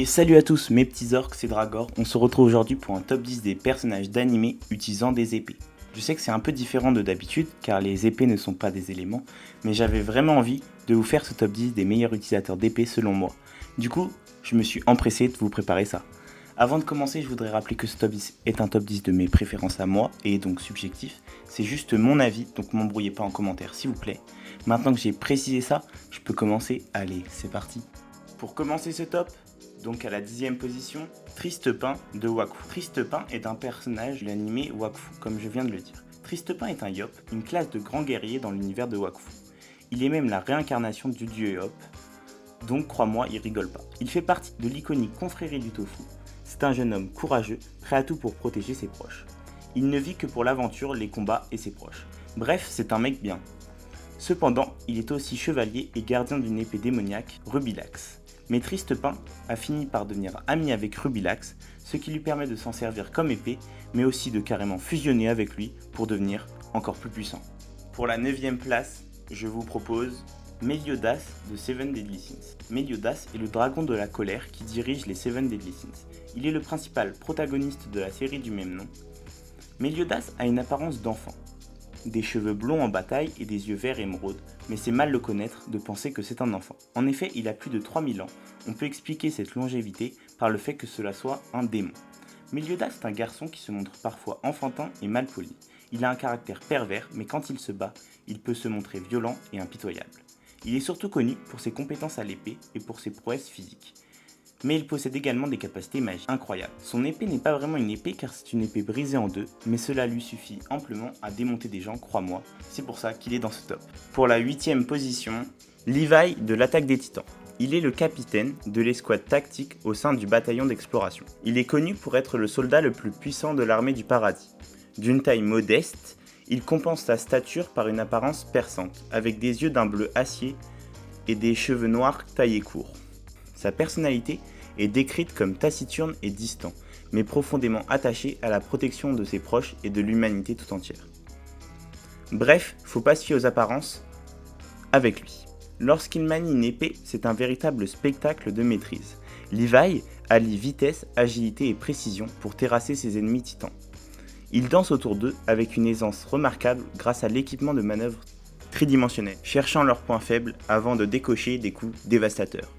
Et salut à tous mes petits orques, c'est Dragor. On se retrouve aujourd'hui pour un top 10 des personnages d'animé utilisant des épées. Je sais que c'est un peu différent de d'habitude car les épées ne sont pas des éléments, mais j'avais vraiment envie de vous faire ce top 10 des meilleurs utilisateurs d'épées selon moi. Du coup, je me suis empressé de vous préparer ça. Avant de commencer, je voudrais rappeler que ce top 10 est un top 10 de mes préférences à moi et donc subjectif. C'est juste mon avis, donc m'embrouillez pas en commentaire s'il vous plaît. Maintenant que j'ai précisé ça, je peux commencer. Allez, c'est parti. Pour commencer ce top, donc à la 10e position, Tristepin de Wakfu. Tristepin est un personnage de l'anime Wakfu, comme je viens de le dire. Tristepin est un Yop, une classe de grands guerriers dans l'univers de Wakfu. Il est même la réincarnation du dieu Yop, donc crois-moi, il rigole pas. Il fait partie de l'iconique confrérie du tofu. C'est un jeune homme courageux, prêt à tout pour protéger ses proches. Il ne vit que pour l'aventure, les combats et ses proches. Bref, c'est un mec bien. Cependant, il est aussi chevalier et gardien d'une épée démoniaque, Rubilax. Mais Tristepin a fini par devenir ami avec Rubilax, ce qui lui permet de s'en servir comme épée, mais aussi de carrément fusionner avec lui pour devenir encore plus puissant. Pour la 9e place, je vous propose Meliodas de Seven Deadly Sins. Meliodas est le dragon de la colère qui dirige les Seven Deadly Sins. Il est le principal protagoniste de la série du même nom. Meliodas a une apparence d'enfant, des cheveux blonds en bataille et des yeux verts émeraude, mais c'est mal le connaître de penser que c'est un enfant. En effet, il a plus de 3000 ans. On peut expliquer cette longévité par le fait que cela soit un démon. Meliodas est un garçon qui se montre parfois enfantin et mal poli. Il a un caractère pervers, mais quand il se bat, il peut se montrer violent et impitoyable. Il est surtout connu pour ses compétences à l'épée et pour ses prouesses physiques. Mais il possède également des capacités magiques incroyables. Son épée n'est pas vraiment une épée car c'est une épée brisée en deux, mais cela lui suffit amplement à démonter des gens, crois-moi, c'est pour ça qu'il est dans ce top. Pour la 8e position, Levi de l'attaque des titans. Il est le capitaine de l'escouade tactique au sein du bataillon d'exploration. Il est connu pour être le soldat le plus puissant de l'armée du paradis. D'une taille modeste, il compense sa stature par une apparence perçante, avec des yeux d'un bleu acier et des cheveux noirs taillés courts. Sa personnalité est décrite comme taciturne et distant, mais profondément attaché à la protection de ses proches et de l'humanité tout entière. Bref, faut pas se fier aux apparences avec lui. Lorsqu'il manie une épée, c'est un véritable spectacle de maîtrise. Levi allie vitesse, agilité et précision pour terrasser ses ennemis titans. Il danse autour d'eux avec une aisance remarquable grâce à l'équipement de manœuvres tridimensionnelles, cherchant leurs points faibles avant de décocher des coups dévastateurs.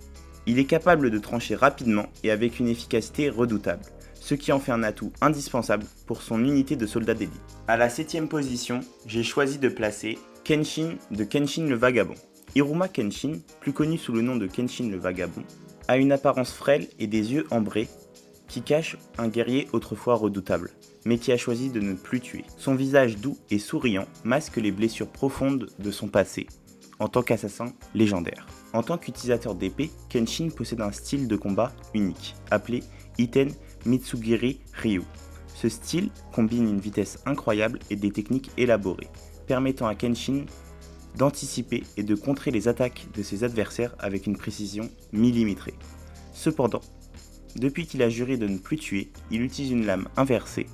Il est capable de trancher rapidement et avec une efficacité redoutable, ce qui en fait un atout indispensable pour son unité de soldats d'élite. À la 7e position, j'ai choisi de placer Kenshin de Kenshin le Vagabond. Iruma Kenshin, plus connu sous le nom de Kenshin le Vagabond, a une apparence frêle et des yeux ambrés qui cachent un guerrier autrefois redoutable, mais qui a choisi de ne plus tuer. Son visage doux et souriant masque les blessures profondes de son passé, en tant qu'assassin légendaire. En tant qu'utilisateur d'épée, Kenshin possède un style de combat unique, appelé Iten Mitsugiri Ryu. Ce style combine une vitesse incroyable et des techniques élaborées, permettant à Kenshin d'anticiper et de contrer les attaques de ses adversaires avec une précision millimétrée. Cependant, depuis qu'il a juré de ne plus tuer, il utilise une lame inversée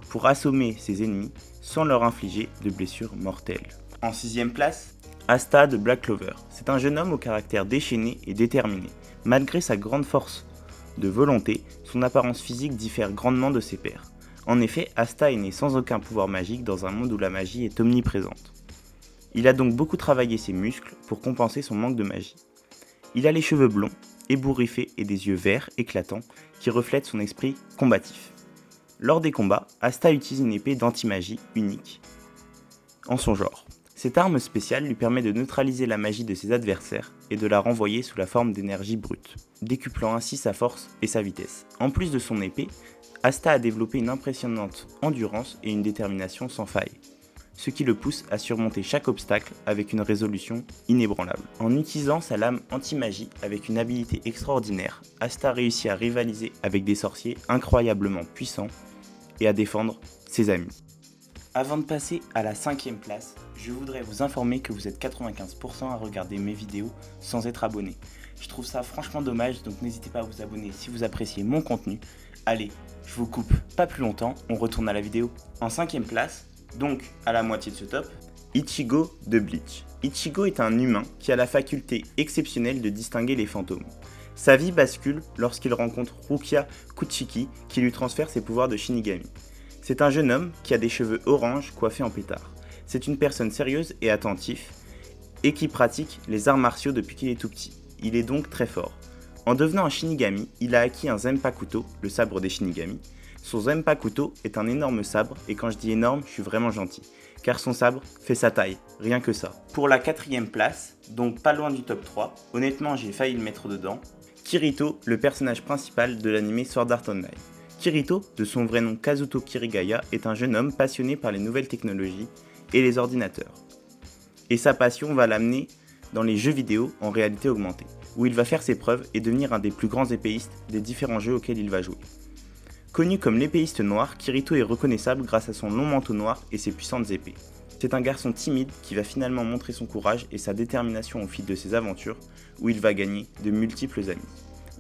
pour assommer ses ennemis sans leur infliger de blessures mortelles. En 6e place, Asta de Black Clover. C'est un jeune homme au caractère déchaîné et déterminé. Malgré sa grande force de volonté, son apparence physique diffère grandement de ses pairs. En effet, Asta est né sans aucun pouvoir magique dans un monde où la magie est omniprésente. Il a donc beaucoup travaillé ses muscles pour compenser son manque de magie. Il a les cheveux blonds, ébouriffés et des yeux verts éclatants qui reflètent son esprit combatif. Lors des combats, Asta utilise une épée d'anti-magie unique en son genre. Cette arme spéciale lui permet de neutraliser la magie de ses adversaires et de la renvoyer sous la forme d'énergie brute, décuplant ainsi sa force et sa vitesse. En plus de son épée, Asta a développé une impressionnante endurance et une détermination sans faille, ce qui le pousse à surmonter chaque obstacle avec une résolution inébranlable. En utilisant sa lame anti-magie avec une habilité extraordinaire, Asta réussit à rivaliser avec des sorciers incroyablement puissants et à défendre ses amis. Avant de passer à la 5e place, je voudrais vous informer que vous êtes 95% à regarder mes vidéos sans être abonné. Je trouve ça franchement dommage, donc n'hésitez pas à vous abonner si vous appréciez mon contenu. Allez, je vous coupe pas plus longtemps, on retourne à la vidéo. En 5e place, donc à la moitié de ce top, Ichigo de Bleach. Ichigo est un humain qui a la faculté exceptionnelle de distinguer les fantômes. Sa vie bascule lorsqu'il rencontre Rukia Kuchiki qui lui transfère ses pouvoirs de Shinigami. C'est un jeune homme qui a des cheveux orange coiffés en pétard. C'est une personne sérieuse et attentive et qui pratique les arts martiaux depuis qu'il est tout petit. Il est donc très fort. En devenant un Shinigami, il a acquis un Zenpakuto, le sabre des Shinigami. Son Zenpakuto est un énorme sabre et quand je dis énorme, je suis vraiment gentil. Car son sabre fait sa taille, rien que ça. Pour la 4ème place, donc pas loin du top 3, honnêtement j'ai failli le mettre dedans, Kirito, le personnage principal de l'anime Sword Art Online. Kirito, de son vrai nom Kazuto Kirigaya, est un jeune homme passionné par les nouvelles technologies et les ordinateurs. Et sa passion va l'amener dans les jeux vidéo en réalité augmentée, où il va faire ses preuves et devenir un des plus grands épéistes des différents jeux auxquels il va jouer. Connu comme l'épéiste noir, Kirito est reconnaissable grâce à son long manteau noir et ses puissantes épées. C'est un garçon timide qui va finalement montrer son courage et sa détermination au fil de ses aventures, où il va gagner de multiples amis.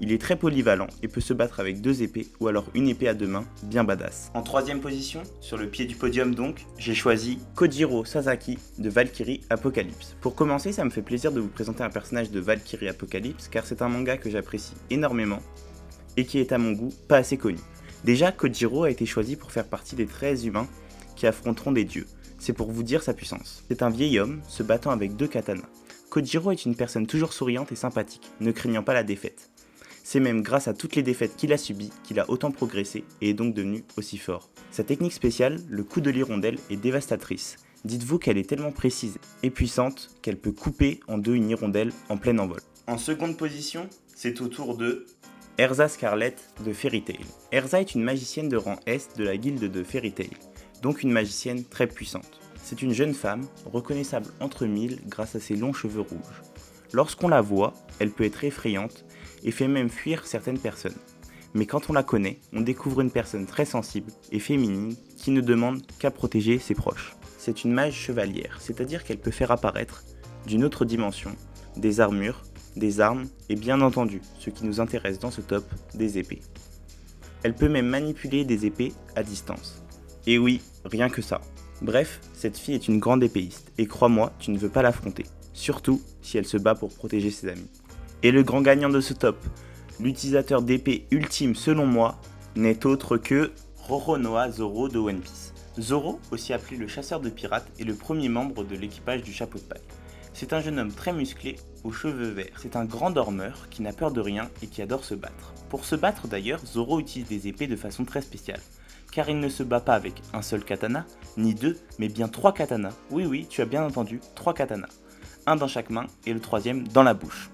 Il est très polyvalent et peut se battre avec 2 épées ou alors une épée à 2 mains, bien badass. En 3ème position, sur le pied du podium donc, j'ai choisi Kojiro Sasaki de Valkyrie Apocalypse. Pour commencer, ça me fait plaisir de vous présenter un personnage de Valkyrie Apocalypse car c'est un manga que j'apprécie énormément et qui est à mon goût pas assez connu. Déjà, Kojiro a été choisi pour faire partie des 13 humains qui affronteront des dieux. C'est pour vous dire sa puissance. C'est un vieil homme se battant avec 2 katanas. Kojiro est une personne toujours souriante et sympathique, ne craignant pas la défaite. C'est même grâce à toutes les défaites qu'il a subies qu'il a autant progressé et est donc devenu aussi fort. Sa technique spéciale, le coup de l'hirondelle, est dévastatrice. Dites-vous qu'elle est tellement précise et puissante qu'elle peut couper en 2 une hirondelle en plein envol. En seconde position, c'est au tour de Erza Scarlet de Fairy Tail. Erza est une magicienne de rang S de la guilde de Fairy Tail, donc une magicienne très puissante. C'est une jeune femme, reconnaissable entre mille grâce à ses longs cheveux rouges. Lorsqu'on la voit, elle peut être effrayante et fait même fuir certaines personnes. Mais quand on la connaît, on découvre une personne très sensible et féminine qui ne demande qu'à protéger ses proches. C'est une mage chevalière, c'est-à-dire qu'elle peut faire apparaître, d'une autre dimension, des armures, des armes et bien entendu, ce qui nous intéresse dans ce top, des épées. Elle peut même manipuler des épées à distance. Et oui, rien que ça. Bref, cette fille est une grande épéiste et crois-moi, tu ne veux pas l'affronter, surtout si elle se bat pour protéger ses amis. Et le grand gagnant de ce top, l'utilisateur d'épée ultime selon moi, n'est autre que Roronoa Zoro de One Piece. Zoro, aussi appelé le chasseur de pirates, est le premier membre de l'équipage du chapeau de paille. C'est un jeune homme très musclé, aux cheveux verts. C'est un grand dormeur qui n'a peur de rien et qui adore se battre. Pour se battre d'ailleurs, Zoro utilise des épées de façon très spéciale. Car il ne se bat pas avec un seul katana, ni 2, mais bien 3 katanas. Oui, tu as bien entendu, 3 katanas. Un dans chaque main et le 3e dans la bouche.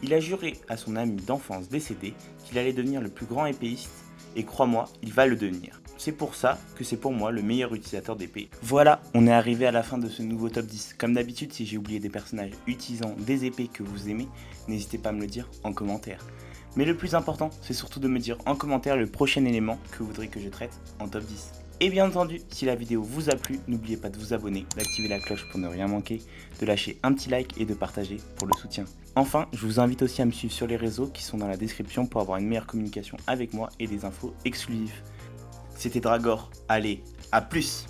Il a juré à son ami d'enfance décédé qu'il allait devenir le plus grand épéiste, et crois-moi, il va le devenir. C'est pour ça que c'est pour moi le meilleur utilisateur d'épée. Voilà, on est arrivé à la fin de ce nouveau top 10. Comme d'habitude, si j'ai oublié des personnages utilisant des épées que vous aimez, n'hésitez pas à me le dire en commentaire. Mais le plus important, c'est surtout de me dire en commentaire le prochain élément que vous voudrez que je traite en top 10. Et bien entendu, si la vidéo vous a plu, n'oubliez pas de vous abonner, d'activer la cloche pour ne rien manquer, de lâcher un petit like et de partager pour le soutien. Enfin, je vous invite aussi à me suivre sur les réseaux qui sont dans la description pour avoir une meilleure communication avec moi et des infos exclusives. C'était Dragor, allez, à plus!